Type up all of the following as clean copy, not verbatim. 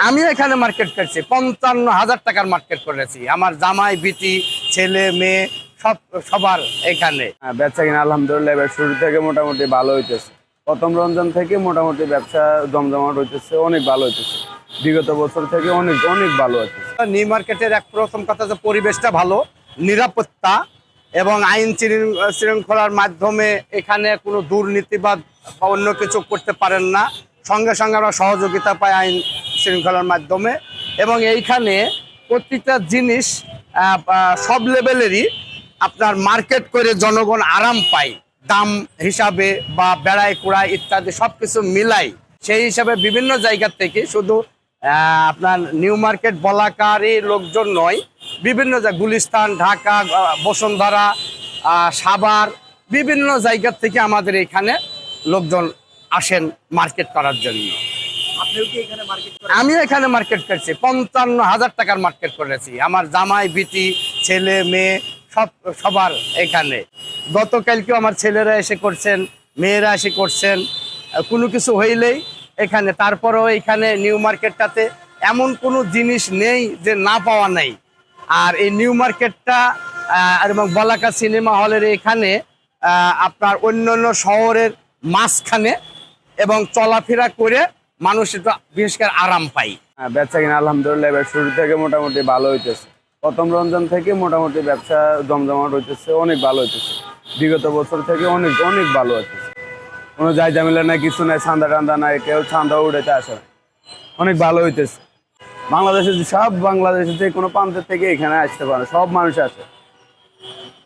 আমি এখানে মার্কেট করছি 55,000 টাকার মার্কেট করেছি। আমার জামাই বিটি ছেলে মেয়ে সবার এখানে। বেচা কিনা আলহামদুলিল্লাহ এবার শুরু থেকে মোটামুটি ভালো হইতেছে। প্রথম রমজান থেকে মোটামুটি ব্যবসা জমজমাট হইতেছে, অনেক ভালো হইতেছে। বিগত বছর থেকে অনেক অনেক ভালো হইতেছে। নিউ মার্কেটের এক প্রথম কথা যে পরিবেশটা ভালো, নিরাপত্তা এবং আইন শৃঙ্খলার মাধ্যমে এখানে কোনো দুর্নীতিবাদ বা অন্য কিছু করতে পারেন না। সঙ্গে সঙ্গে আমরা সহযোগিতা পাই আইন শৃঙ্খলার মাধ্যমে। এবং এইখানে প্রত্যেকটা জিনিস সব লেভেলেরই আপনার মার্কেট করে জনগণ আরাম পায়, দাম হিসাবে বা বেড়াই কুড়াই ইত্যাদি সব কিছু মিলাই। সেই হিসাবে বিভিন্ন জায়গা থেকে শুধু আপনার নিউ মার্কেট বলাকারই লোকজন নয়, বিভিন্ন গুলিস্তান, ঢাকা, বসুন্ধরা, সাভার, বিভিন্ন জায়গা থেকে আমাদের এখানে লোকজন আসেন মার্কেট করার জন্য। আমিও এখানে মার্কেট করছি 55,000 টাকার মার্কেট করেছি। আমার জামাই বিটি ছেলে মেয়ে সবার এখানে। গতকালকেও আমার ছেলেরা এসে করছেন, মেয়েরা এসে করছেন, কোনো কিছু হইলেই এখানে। তারপরেও এখানে নিউ মার্কেটটাতে এমন কোনো জিনিস নেই যে না পাওয়া নাই। আর এই নিউ মার্কেটটা এবং বলাকা সিনেমা হলের এখানে আপনার অন্যান্য শহরের মাঝখানে এবং চলাফেরা করে মানুষ একটু বিশেষ করে আরাম পায়। বেচা কিনা আলহামদুলিল্লাহ এবার শুরু থেকে মোটামুটি ভালো হইতেছে। প্রথম রমজান থেকে মোটামুটি ব্যবসা জমজমাট হইতেছে, অনেক ভালো হইতেছে। বিগত বছর থেকে অনেক অনেক ভালো হইতেছে। কোনো যাই ঝামেলা নাই, কিছু নাই, ছান্দা টান্দা নাই, কেউ ছান্দা উড়াইতে আসে না। অনেক ভালো হইতেছে। বাংলাদেশের যে কোনো প্রান্তের থেকে এখানে আসতে পারে, সব মানুষ আসে,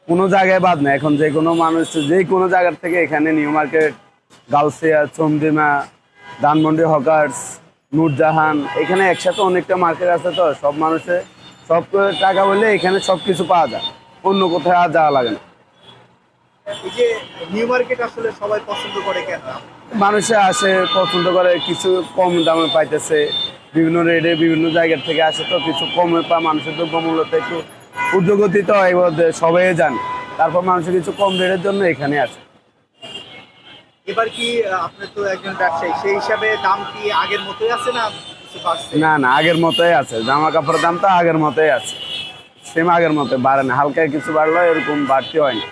কোনো জায়গায় বাদ নেই। এখন যে কোনো মানুষ যে কোনো জায়গার থেকে এখানে new market, Gausia, Chandrima, Dhanmondi, hawkers, Nurjahan, এখানে একসাথে অনেকটা মার্কেট আছে। তো সব মানুষের সব টাকা বললে এখানে সব কিছু পাওয়া যায়, অন্য কোথায় আর যাওয়া লাগে না। এই যে নিউ মার্কেট আসলে সবাই পছন্দ করে কেন? মানুষে আসে, পছন্দ করে, কিছু কম দামে পাইতেছে, বিভিন্ন রেটে বিভিন্ন জায়গার থেকে আসে, তো কিছু কমে পায়। মানুষের দ্রব্যমূল্যতে একটু ঊর্ধ্বগতি, তো সবাই জানে। তারপর মানুষের কিছু কম রেটের জন্য এখানে আসে। এবার কি আপনি তো একজন ব্যবসায়ী, সেই হিসাবে দাম কি আগের মতোই আছে না কিছু বাড়ছে? না না, আগের মতোই আছে। জামা কাপড়ের দাম তো আগের মতোই আছে, সেম আগের মতো, বাড়ে না। হালকা কিছু বাড়লো, এরকম বাড়তি হয় না।